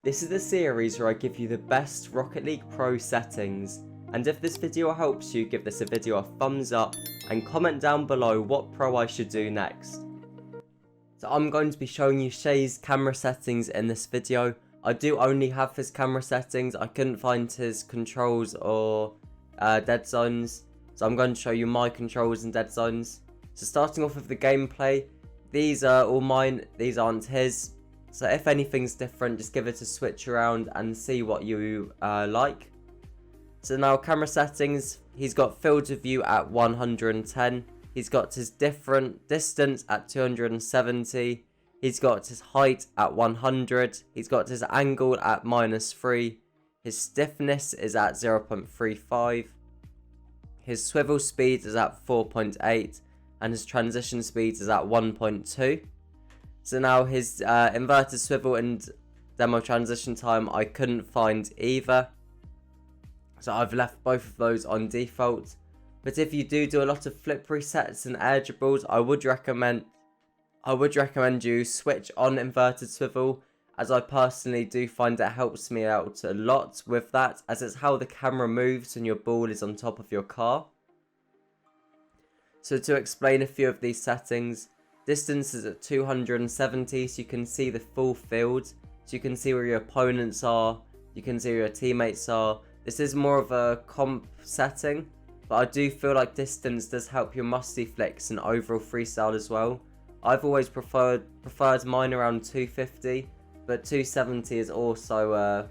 This is the series where I give you the best Rocket League Pro settings, and if this video helps you, give this a video a thumbs up and comment down below what pro I should do next. So I'm going to be showing you Shay's camera settings in this video. I do only have his camera settings, I couldn't find his controls or dead zones, so I'm going to show you my controls and dead zones. So starting off with the gameplay, these are all mine, these aren't his. So if anything's different, just give it a switch around and see what you like. So now camera settings, he's got field of view at 110. He's got his different distance at 270. He's got his height at 100. He's got his angle at -3. His stiffness is at 0.35. His swivel speed is at 4.8. And his transition speed is at 1.2. So now his inverted swivel and demo transition time I couldn't find either. So I've left both of those on default. But if you do a lot of flip resets and air dribbles, I would recommend you switch on inverted swivel, as I personally do find it helps me out a lot with that, as it's how the camera moves when your ball is on top of your car. So to explain a few of these settings, distance is at 270, so you can see the full field, so you can see where your opponents are, you can see where your teammates are. This is more of a comp setting, but I do feel like distance does help your musty flicks and overall freestyle as well. I've always preferred mine around 250, but 270 is also a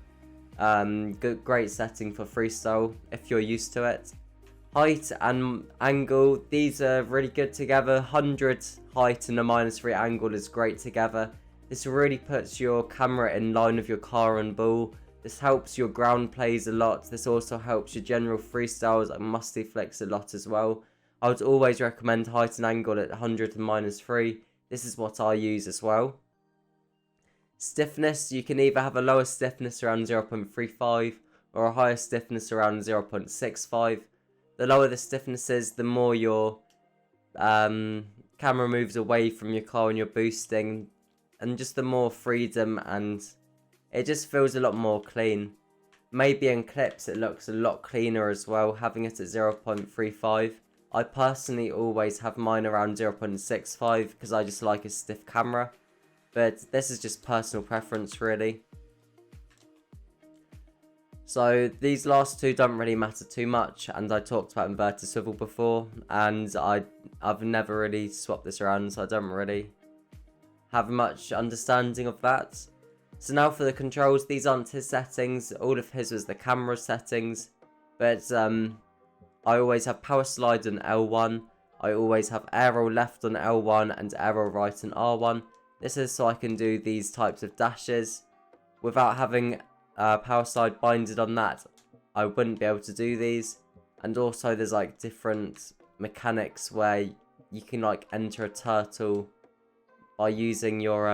great setting for freestyle if you're used to it. Height and angle, these are really good together. 100 height and a -3 angle is great together. This really puts your camera in line with your car and ball. This helps your ground plays a lot. This also helps your general freestyles and musty flicks a lot as well. I would always recommend height and angle at 100 and -3. This is what I use as well. Stiffness, you can either have a lower stiffness around 0.35 or a higher stiffness around 0.65. The lower the stiffness is, the more your camera moves away from your car when you're boosting, and just the more freedom, and it just feels a lot more clean. Maybe in clips it looks a lot cleaner as well, having it at 0.35. I personally always have mine around 0.65 because I just like a stiff camera, but this is just personal preference really. So these last two don't really matter too much, and I talked about inverted swivel before, and I've never really swapped this around, so I don't really have much understanding of that. So now for the controls, these aren't his settings, all of his was the camera settings, but I always have power slide on L1, I always have arrow left on L1 and arrow right on R1. This is so I can do these types of dashes without having power slide binded on that. I wouldn't be able to do these, and also there's like different mechanics where you can like enter a turtle by using your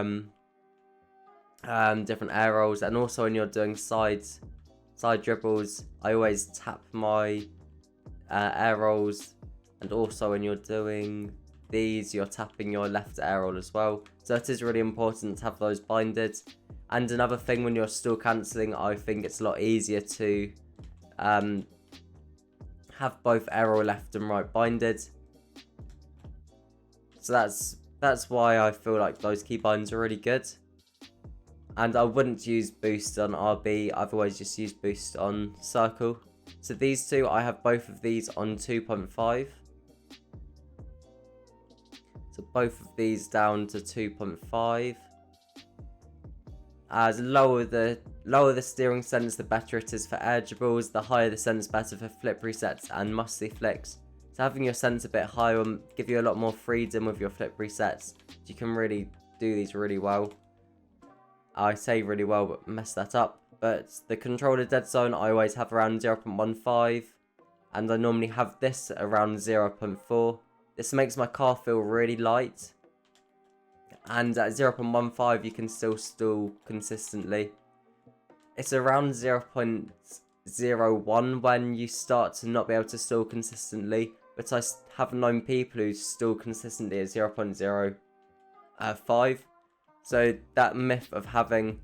different arrows, and also when you're doing side dribbles I always tap my arrows, and also when you're doing these you're tapping your left arrow as well, so it is really important to have those binded. And another thing, when you're still cancelling, I think it's a lot easier to have both arrow left and right binded. So that's why I feel like those keybinds are really good. And I wouldn't use boost on RB, I've always just used boost on circle. So these two, I have both of these on 2.5. So both of these down to 2.5. As lower the steering sense, the better it is for air dribbles. The higher the sense, better for flip resets and musty flicks. So having your sense a bit higher will give you a lot more freedom with your flip resets. You can really do these really well. I say really well, but mess that up. But the controller dead zone I always have around 0.15, and I normally have this around 0.4. This makes my car feel really light. And at 0.15 you can still stall consistently. It's around 0.01 when you start to not be able to stall consistently, but I have known people who stall consistently at 0.05. So that myth of having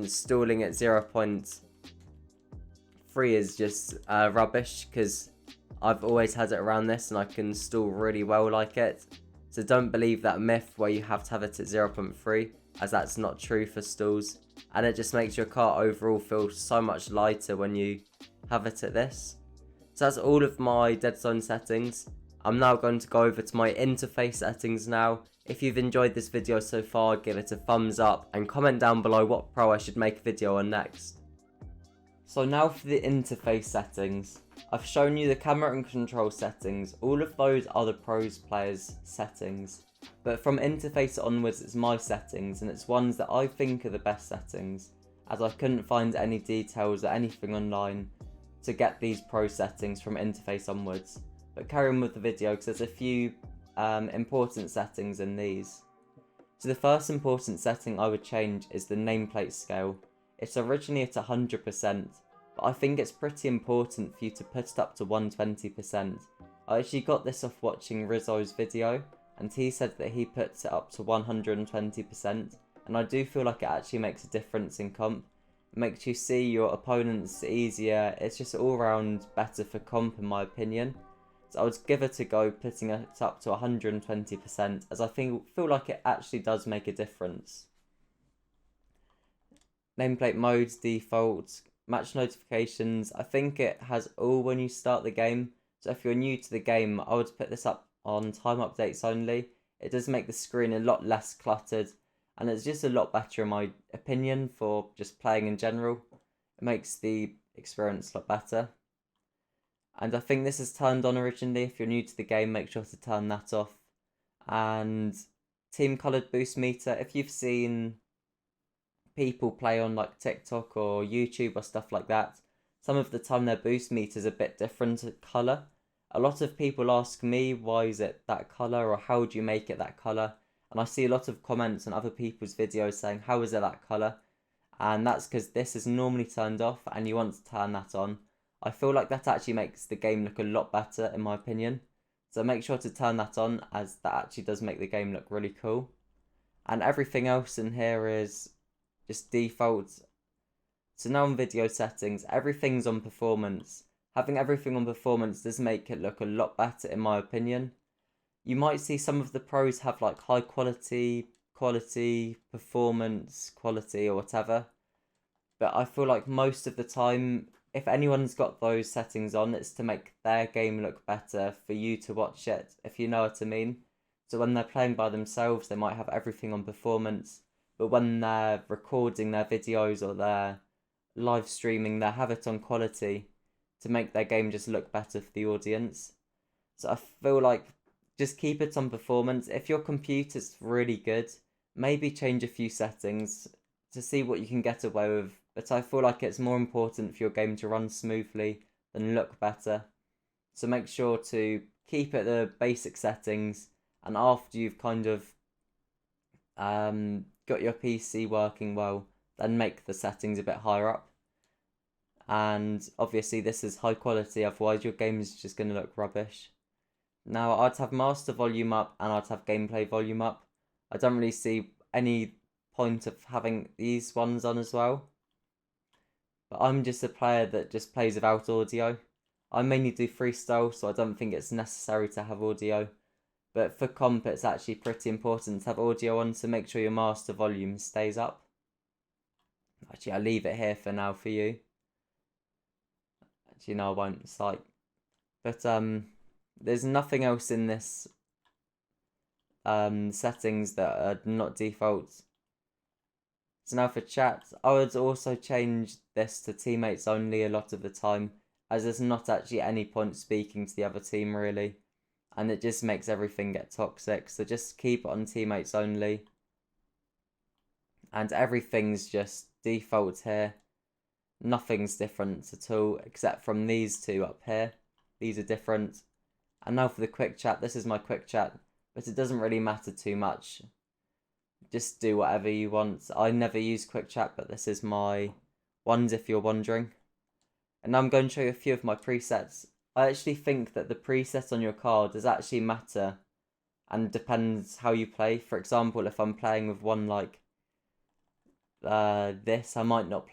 stalling at 0.3 is just rubbish, because I've always had it around this and I can stall really well like it. So don't believe that myth where you have to have it at 0.3, as that's not true for stalls. And it just makes your car overall feel so much lighter when you have it at this. So that's all of my Deadzone settings. I'm now going to go over to my interface settings now. If you've enjoyed this video so far, give it a thumbs up and comment down below what pro I should make a video on next. So now for the interface settings. I've shown you the camera and control settings. All of those are the pros players settings. But from interface onwards, it's my settings, and it's ones that I think are the best settings, as I couldn't find any details or anything online to get these pro settings from interface onwards. But carry on with the video, because there's a few important settings in these. So the first important setting I would change is the nameplate scale. It's originally at 100%, but I think it's pretty important for you to put it up to 120%. I actually got this off watching Rizzo's video, and he said that he puts it up to 120%, and I do feel like it actually makes a difference in comp. It makes you see your opponents easier. It's just all round better for comp in my opinion. So I would give it a go putting it up to 120%, as I feel like it actually does make a difference. Nameplate modes, default, match notifications. I think it has all when you start the game. So if you're new to the game, I would put this up on time updates only. It does make the screen a lot less cluttered, and it's just a lot better in my opinion for just playing in general. It makes the experience a lot better. And I think this is turned on originally. If you're new to the game, make sure to turn that off. And team coloured boost meter. If you've seen people play on like TikTok or YouTube or stuff like that, some of the time their boost meter is a bit different colour. A lot of people ask me, why is it that colour, or how do you make it that colour? And I see a lot of comments on other people's videos saying, how is it that colour? And that's because this is normally turned off and you want to turn that on. I feel like that actually makes the game look a lot better in my opinion. So make sure to turn that on, as that actually does make the game look really cool. And everything else in here is just default. So now on video settings, everything's on performance. Having everything on performance does make it look a lot better in my opinion. You might see some of the pros have like high quality, performance, quality or whatever. But I feel like most of the time, if anyone's got those settings on, it's to make their game look better for you to watch it, if you know what I mean. So when they're playing by themselves, they might have everything on performance, but when they're recording their videos or they're live streaming, they have it on quality to make their game just look better for the audience. So I feel like just keep it on performance. If your computer's really good, maybe change a few settings to see what you can get away with. But I feel like it's more important for your game to run smoothly than look better. So make sure to keep it the basic settings, and after you've kind of got your PC working well, then make the settings a bit higher up. And obviously this is high quality, otherwise your game is just going to look rubbish. Now I'd have master volume up and I'd have gameplay volume up. I don't really see any point of having these ones on as well. But I'm just a player that just plays without audio. I mainly do freestyle, so I don't think it's necessary to have audio. But for comp, it's actually pretty important to have audio on, so make sure your master volume stays up. Actually, I'll leave it here for now for you. Actually, no, I won't. It's like... But there's nothing else in this settings that are not default. So now for chat, I would also change this to teammates only a lot of the time, as there's not actually any point speaking to the other team really, and it just makes everything get toxic. So just keep it on teammates only, and everything's just default here. Nothing's different at all except from these two up here. These are different. And now for the quick chat, this is my quick chat, but it doesn't really matter too much. Just do whatever you want. I never use quick chat, but this is my ones if you're wondering. And now I'm going to show you a few of my presets. I actually think that the preset on your card does actually matter and depends how you play. For example, if I'm playing with one like this I might not